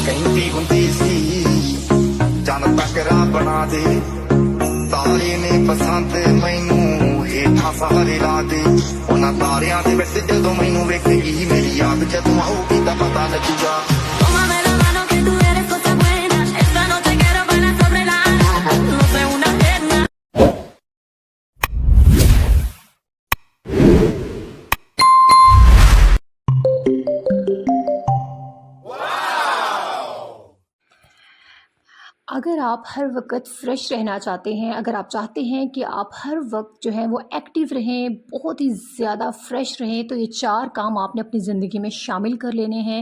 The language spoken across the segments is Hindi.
ਕਹਿੰਦੀ ਹੁੰਦੀ ਸੀ ਚੰਨ ਟਕਰਾ ਬਣਾ ਦੇ ਤਾਰੇ ਨੇ ਪਸੰਦ ਮੈਨੂੰ ਹੇਠਾਂ ਸਾਰੇ ਲਾ ਦੇ ਉਹਨਾਂ ਤਾਰਿਆਂ ਦੇ ਵਿੱਚ ਜਦੋਂ ਮੈਨੂੰ ਵੇਖੇਗੀ ਮੇਰੀ ਯਾਦ ਜਦੋਂ ਆਊਗੀ ਤਾਂ ਪਤਾ ਲੱਗੂਗਾ Tómame la mano que tú eres cosa buena. Esta noche quiero bailar sobre la arena. No sé una pierna. अगर आप हर वक्त फ़्रेश रहना चाहते हैं, अगर आप चाहते हैं कि आप हर वक्त जो है वो एक्टिव रहें, बहुत ही ज़्यादा फ्रेश रहें, तो ये 4 काम आपने अपनी ज़िंदगी में शामिल कर लेने हैं।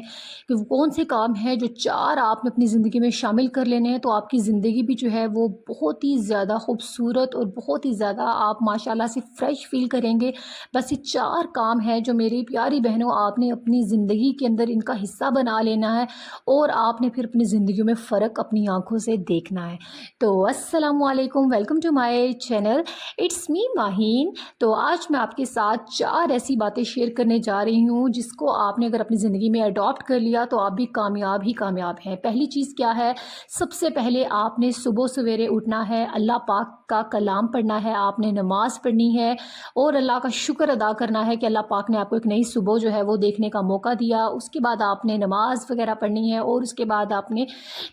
कि वो कौन से काम हैं जो 4 आपने अपनी ज़िंदगी में शामिल कर लेने हैं, तो आपकी ज़िंदगी भी जो है वो बहुत ही ज़्यादा खूबसूरत और बहुत ही ज़्यादा आप माशाल्लाह से फ़्रेश फ़ील करेंगे। बस ये 4 काम हैं जो मेरी प्यारी बहनों आपने अपनी ज़िंदगी के अंदर इनका हिस्सा बना लेना है और आपने फिर अपनी ज़िंदगी में फ़र्क अपनी आँखों से देखना है। तो अस्सलामुअलैकुम, welcome to my channel, it's me Maheen. तो आज मैं आपके साथ 4 ऐसी बातें शेयर करने जा रही हूँ जिसको आपने अगर अपनी ज़िंदगी में अडॉप्ट कर लिया तो आप भी कामयाब ही कामयाब हैं। पहली चीज़ क्या है, सबसे पहले आपने सुबह सवेरे उठना है, अल्लाह पाक का कलाम पढ़ना है, आपने नमाज़ पढ़नी है और अल्लाह का शुक्र अदा करना है कि अल्लाह पाक ने आपको एक नई सुबह जो है वो देखने का मौका दिया। उसके बाद आपने नमाज़ वगैरह पढ़नी है और उसके बाद आपने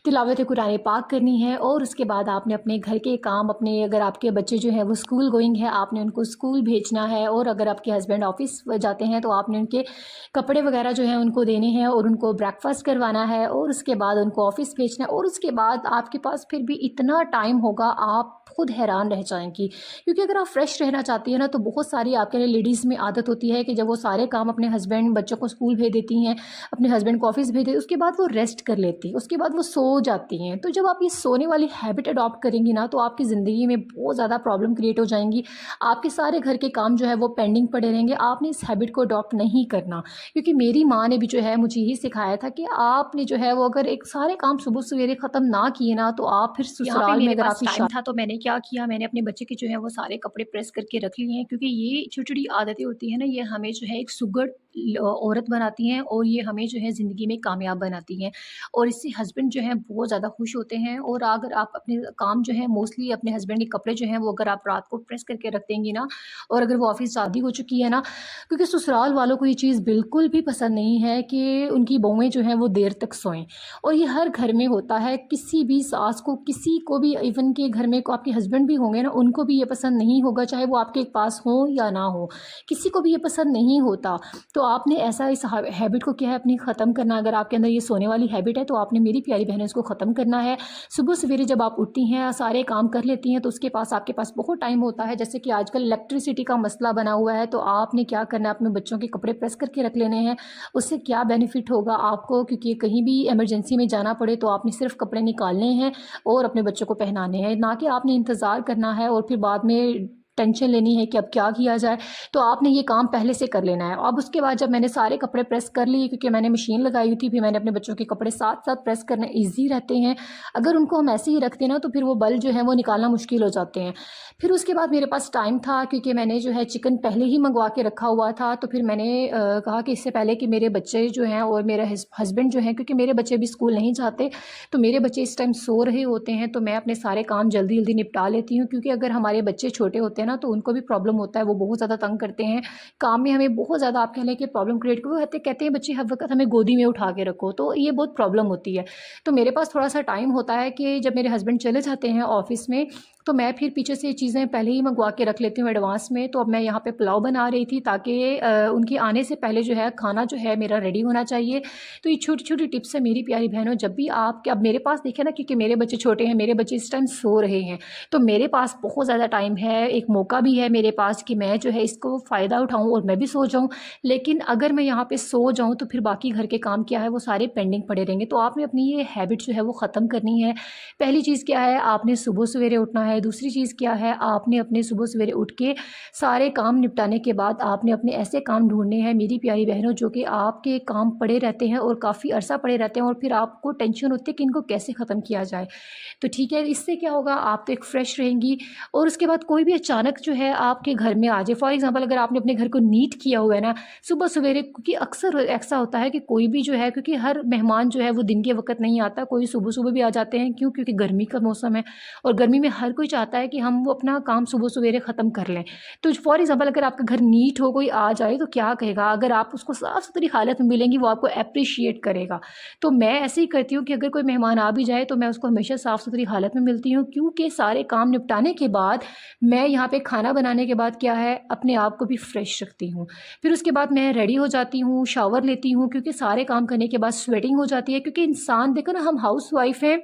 तिलावत कुरान पाक करनी है और उसके बाद आपने अपने घर के काम, अपने अगर आपके बच्चे जो है वो स्कूल गोइंग है, आपने उनको स्कूल भेजना है और अगर आपके हस्बैंड ऑफिस जाते हैं तो आपने उनके कपड़े वगैरह जो हैं उनको देने हैं और उनको ब्रेकफास्ट करवाना है और उसके बाद उनको ऑफिस भेजना है और उसके बाद आपके पास फिर भी इतना टाइम होगा आप खुद हैरान रह जाएंगी। क्योंकि अगर आप फ्रेश रहना चाहती हैं ना तो बहुत सारी आपके लिए लेडीज़ में आदत होती है कि जब वो सारे काम अपने हस्बैंड बच्चों को स्कूल भेज देती हैं, अपने हस्बैंड को ऑफिस भेज देती, उसके बाद वो रेस्ट कर लेती हैं, उसके बाद वो सो जाती हैं। तो जब आप ये सोने वाली हैबिट अडॉप्ट करेंगी ना तो आपकी ज़िंदगी में बहुत ज़्यादा प्रॉब्लम क्रिएट हो जाएंगी। आपके सारे घर के काम जो है वो पेंडिंग पड़े रहेंगे। आपने इस हैबिट को अडॉप्ट नहीं करना, क्योंकि मेरी माँ ने भी जो है मुझे यही सिखाया था कि आपने जो है वो अगर एक सारे काम सुबह सवेरे ख़त्म ना किए ना तो आप फिर ससुराल में अगर आपकी टाइम था तो मैंने क्या किया, मैंने अपने बच्चे के जो है वो सारे कपड़े प्रेस करके रख लिए हैं। क्योंकि ये छोटी छोटी आदतें होती हैं ना, ये हमें जो है एक सुगढ़ औरत बनाती हैं और ये हमें जो है ज़िंदगी में कामयाब बनाती हैं और इससे हस्बैंड जो हैं बहुत ज़्यादा खुश होते हैं। और अगर आप अपने काम जो है मोस्टली अपने हस्बैंड के कपड़े जो हैं वो अगर आप रात को प्रेस करके रख देंगी ना और अगर वो ऑफिस शादी हो चुकी है ना, क्योंकि ससुराल वालों को ये चीज़ बिल्कुल भी पसंद नहीं है कि उनकी बहुएं जो हैं वो देर तक सोएं। और ये हर घर में होता है, किसी भी सास को, किसी को भी, इवन के घर में को आपके हस्बैंड भी होंगे ना उनको भी ये पसंद नहीं होगा, चाहे वो आपके पास हो या ना हो, किसी को भी ये पसंद नहीं होता। तो आपने ऐसा इस हैबिट को क्या है अपनी ख़त्म करना। अगर आपके अंदर ये सोने वाली हैबिट है तो आपने मेरी प्यारी बहनों इसको ख़त्म करना है। सुबह सवेरे जब आप उठती हैं सारे काम कर लेती हैं तो उसके पास आपके पास बहुत टाइम होता है। जैसे कि आजकल इलेक्ट्रिसिटी का मसला बना हुआ है तो आपने क्या करना है, अपने बच्चों के कपड़े प्रेस करके रख लेने हैं। उससे क्या बेनिफिट होगा आपको, क्योंकि कहीं भी इमरजेंसी में जाना पड़े तो आपने सिर्फ कपड़े निकालने हैं और अपने बच्चों को पहनाने हैं, ना कि आपने इंतज़ार करना है और फिर बाद में टेंशन लेनी है कि अब क्या किया जाए। तो आपने ये काम पहले से कर लेना है। अब उसके बाद जब मैंने सारे कपड़े प्रेस कर लिए, क्योंकि मैंने मशीन लगाई हुई थी, फिर मैंने अपने बच्चों के कपड़े साथ साथ प्रेस करने ईजी रहते हैं। अगर उनको हम ऐसे ही रखते ना तो फिर वो बल जो है वो निकालना मुश्किल हो जाते हैं। फिर उसके बाद मेरे पास टाइम था, क्योंकि मैंने जो है चिकन पहले ही मंगवा के रखा हुआ था। तो फिर मैंने कहा कि इससे पहले कि मेरे बच्चे जो हैं और मेरे हस्बैंड जो हैं, क्योंकि मेरे बच्चे भी स्कूल नहीं जाते तो मेरे बच्चे इस टाइम सो रहे होते हैं, तो मैं अपने सारे काम जल्दी जल्दी निपटा लेती हूँ। क्योंकि अगर हमारे बच्चे छोटे होते हैं ना तो उनको भी प्रॉब्लम होता है, वो बहुत ज़्यादा तंग करते हैं काम में, हमें बहुत ज़्यादा आप कह लें कि प्रॉब्लम क्रिएट वो कहते हैं बच्चे हर वक्त हमें गोदी में उठा के रखो, तो ये बहुत प्रॉब्लम होती है। तो मेरे पास थोड़ा सा टाइम होता है कि जब मेरे हस्बैंड चले जाते हैं ऑफिस में तो मैं फिर पीछे से चीज़ें पहले ही मंगवा के रख लेती हूँ एडवांस में। तो अब मैं यहाँ पे पुलाव बना रही थी ताकि उनके आने से पहले जो है खाना जो है मेरा रेडी होना चाहिए। तो ये छोटी छोटी टिप्स है मेरी प्यारी बहनों, जब भी आप अब मेरे पास देखें ना, क्योंकि मेरे बच्चे छोटे हैं, मेरे बच्चे इस टाइम सो रहे हैं, तो मेरे पास बहुत ज़्यादा टाइम है, एक मौका भी है मेरे पास कि मैं जो है इसको फ़ायदा उठाऊँ और मैं भी सो जाऊँ। लेकिन अगर मैं यहाँ पर सो जाऊँ तो फिर बाकी घर के काम क्या है वो सारे पेंडिंग पड़े रहेंगे। तो आपने अपनी ये हैबिट जो है वो ख़त्म करनी है। पहली चीज़ क्या है, आपने सुबह सवेरे उठना है। दूसरी चीज़ क्या है, आपने अपने सुबह सवेरे उठ के सारे काम निपटाने के बाद आपने अपने ऐसे काम ढूंढने हैं मेरी प्यारी बहनों जो कि आपके काम पड़े रहते हैं और काफ़ी अरसा पड़े रहते हैं और फिर आपको टेंशन होती है कि इनको कैसे ख़त्म किया जाए। तो ठीक है, इससे क्या होगा, आप तो एक फ़्रेश रहेंगी और उसके बाद कोई भी अचानक अचानक जो है आपके घर में आ जाए। फॉर एग्ज़ाम्पल अगर आपने अपने घर को नीट किया हुआ है ना सुबह सवेरे, क्योंकि अक्सर ऐसा होता है कि कोई भी जो है, क्योंकि हर मेहमान जो है वो दिन के वक़्त नहीं आता, कोई सुबह-सुबह भी आ जाते हैं। क्यों? क्योंकि गर्मी का मौसम है और गर्मी में हर कोई चाहता है कि हम वो अपना काम सुबह सवेरे ख़त्म कर लें। तो फॉर एग्ज़ाम्पल अगर आपका घर नीट हो, कोई आ जाए तो क्या कहेगा? अगर आप उसको साफ़-सुथरी हालत में मिलेंगी, वो आपको एप्रिशिएट करेगा। तो मैं ऐसे ही करती हूँ कि अगर कोई मेहमान आ भी जाए तो मैं उसको हमेशा साफ़-सुथरी हालत में मिलती हूँ, क्योंकि सारे काम निपटाने के बाद मैं यहाँ पे खाना बनाने के बाद क्या है, अपने आप को भी फ्रेश रखती हूँ। फिर उसके बाद मैं रेडी हो जाती हूँ, शावर लेती हूँ, क्योंकि सारे काम करने के बाद स्वेटिंग हो जाती है। क्योंकि इंसान देखो ना, हम हाउसवाइफ़ हैं,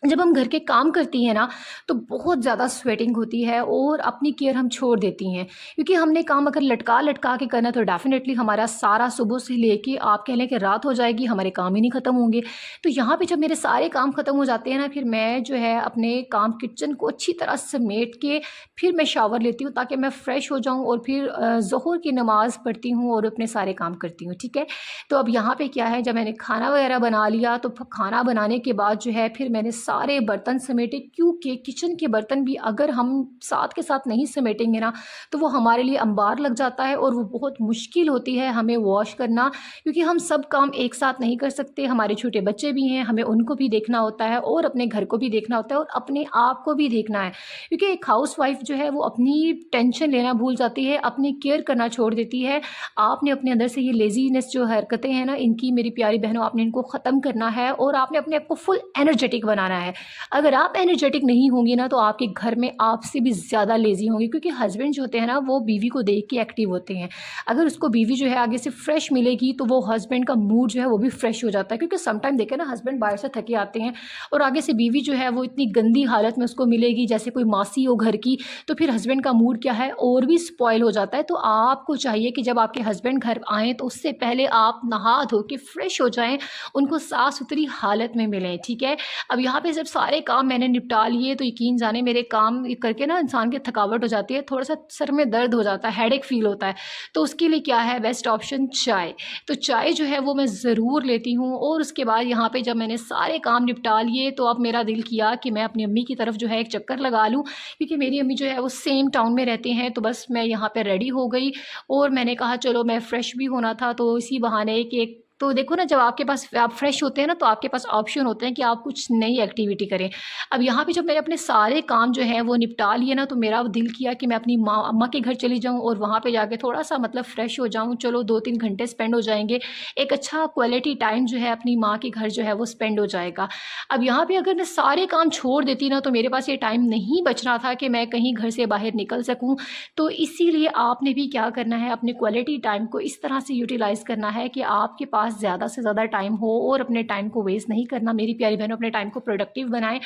जब हम घर के काम करती हैं ना तो बहुत ज़्यादा स्वेटिंग होती है और अपनी केयर हम छोड़ देती हैं, क्योंकि हमने काम अगर लटका लटका के करना तो डेफिनेटली हमारा सारा सुबह से लेके आप कह लें कि रात हो जाएगी, हमारे काम ही नहीं ख़त्म होंगे। तो यहाँ पे जब मेरे सारे काम ख़त्म हो जाते हैं ना, फिर मैं जो है अपने काम किचन को अच्छी तरह समेट के फिर मैं शावर लेती हूँ, ताकि मैं फ़्रेश हो जाऊँ और फिर ज़ोहर की नमाज़ पढ़ती हूँ और अपने सारे काम करती हूँ। ठीक है, तो अब यहाँ पे क्या है, जब मैंने खाना वगैरह बना लिया तो खाना बनाने के बाद जो है फिर मैंने सारे बर्तन समेटे, क्योंकि किचन के बर्तन भी अगर हम साथ के साथ नहीं समेटेंगे ना तो वो हमारे लिए अंबार लग जाता है और वो बहुत मुश्किल होती है हमें वॉश करना, क्योंकि हम सब काम एक साथ नहीं कर सकते। हमारे छोटे बच्चे भी हैं, हमें उनको भी देखना होता है और अपने घर को भी देखना होता है और अपने आप को भी देखना है, क्योंकि एक हाउसवाइफ जो है वो अपनी टेंशन लेना भूल जाती है, अपनी केयर करना छोड़ देती है। आपने अपने अंदर से ये लेजीनेस जो हरकतें हैं ना, इनकी मेरी प्यारी बहनों आपने इनको ख़त्म करना है और आपने अपने आप को फुल एनर्जेटिक बनाना है। अगर आप एनर्जेटिक नहीं होंगी ना तो आपके घर में आपसे भी ज़्यादा लेज़ी होंगे, क्योंकि हस्बैंड जो होते हैं ना वो बीवी को देख के एक्टिव होते हैं। अगर उसको बीवी जो है आगे से फ्रेश मिलेगी तो वो हस्बैंड का मूड जो है वो भी फ्रेश हो जाता है, क्योंकि समटाइम देखें ना, हस्बैंड बाहर से थके आते हैं और आगे से बीवी जो है वो इतनी गंदी हालत में उसको मिलेगी जैसे कोई मासी हो घर की, तो फिर हस्बैंड का मूड क्या है और भी स्पॉइल हो जाता है। तो आपको चाहिए कि जब आपके हस्बैंड घर आएँ तो उससे पहले आप नहा धो के फ्रेश हो जाएँ, उनको साफ़ सुथरी हालत में मिलें। ठीक है, अब यहाँ पे जब सारे काम मैंने निपटा लिए तो यकीन जाने मेरे काम करके ना इंसान की थकावट हो जाती है, थोड़ा सा सर में दर्द हो जाता है, हेडेक फील होता है। तो उसके लिए क्या है बेस्ट ऑप्शन, चाय। तो चाय जो है वो मैं ज़रूर लेती हूँ और उसके बाद यहाँ पे जब मैंने सारे काम निपटा लिए तो अब मेरा दिल किया कि मैं अपनी अम्मी की तरफ जो है एक चक्कर लगा लूँ, क्योंकि मेरी अम्मी जो है वो सेम टाउन में रहते हैं। तो बस मैं यहाँ पे रेडी हो गई और मैंने कहा चलो, मैं फ़्रेश भी होना था तो इसी बहाने कि एक तो देखो ना, जब आपके पास आप फ्रेश होते हैं ना तो आपके पास ऑप्शन होते हैं कि आप कुछ नई एक्टिविटी करें। अब यहाँ पे जब मैंने अपने सारे काम जो हैं वो निपटा लिए ना तो मेरा दिल किया कि मैं अपनी माँ अम्मा के घर चली जाऊँ और वहाँ पे जाके थोड़ा सा मतलब फ़्रेश हो जाऊँ। चलो 2-3 घंटे स्पेंड हो जाएंगे, एक अच्छा क्वालिटी टाइम जो है अपनी माँ के घर जो है वो स्पेंड हो जाएगा। अब यहाँ पे अगर मैं सारे काम छोड़ देती ना तो मेरे पास ये टाइम नहीं बच रहा था कि मैं कहीं घर से बाहर निकल सकूँ। तो इसीलिए आपने भी क्या करना है, अपने क्वालिटी टाइम को इस तरह से यूटिलाइज़ करना है कि आपके पास ज़्यादा से ज़्यादा टाइम हो और अपने टाइम को वेस्ट नहीं करना। मेरी प्यारी बहनों, अपने टाइम को प्रोडक्टिव बनाएं।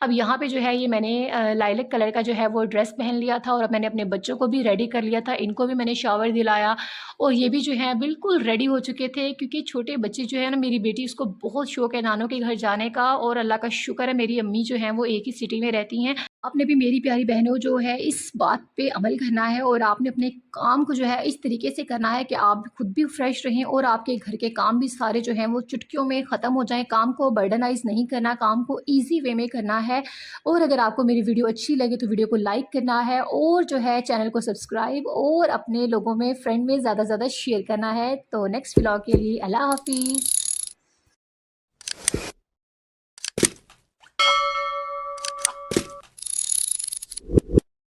अब यहाँ पे जो है ये मैंने लाइलैक कलर का जो है वो ड्रेस पहन लिया था और अब मैंने अपने बच्चों को भी रेडी कर लिया था, इनको भी मैंने शावर दिलाया और ये भी जो है बिल्कुल रेडी हो चुके थे, क्योंकि छोटे बच्चे जो है ना, मेरी बेटी उसको बहुत शौक है नानों के घर जाने का और अल्लाह का शुक्र है मेरी अम्मी जो हैं वो एक ही सिटी में रहती हैं। आपने भी मेरी प्यारी बहनों जो है इस बात पे अमल करना है और आपने अपने काम को जो है इस तरीके से करना है कि आप खुद भी फ्रेश रहें और आपके घर के काम भी सारे जो हैं वो चुटकियों में ख़त्म हो जाएं। काम को बर्डनाइज नहीं करना, काम को इजी वे में करना है। और अगर आपको मेरी वीडियो अच्छी लगे तो वीडियो को लाइक करना है और जो है चैनल को सब्सक्राइब और अपने लोगों में फ्रेंड में ज़्यादा से ज़्यादा शेयर करना है। तो नेक्स्ट व्लॉग के लिए अल्लाह हाफिज़।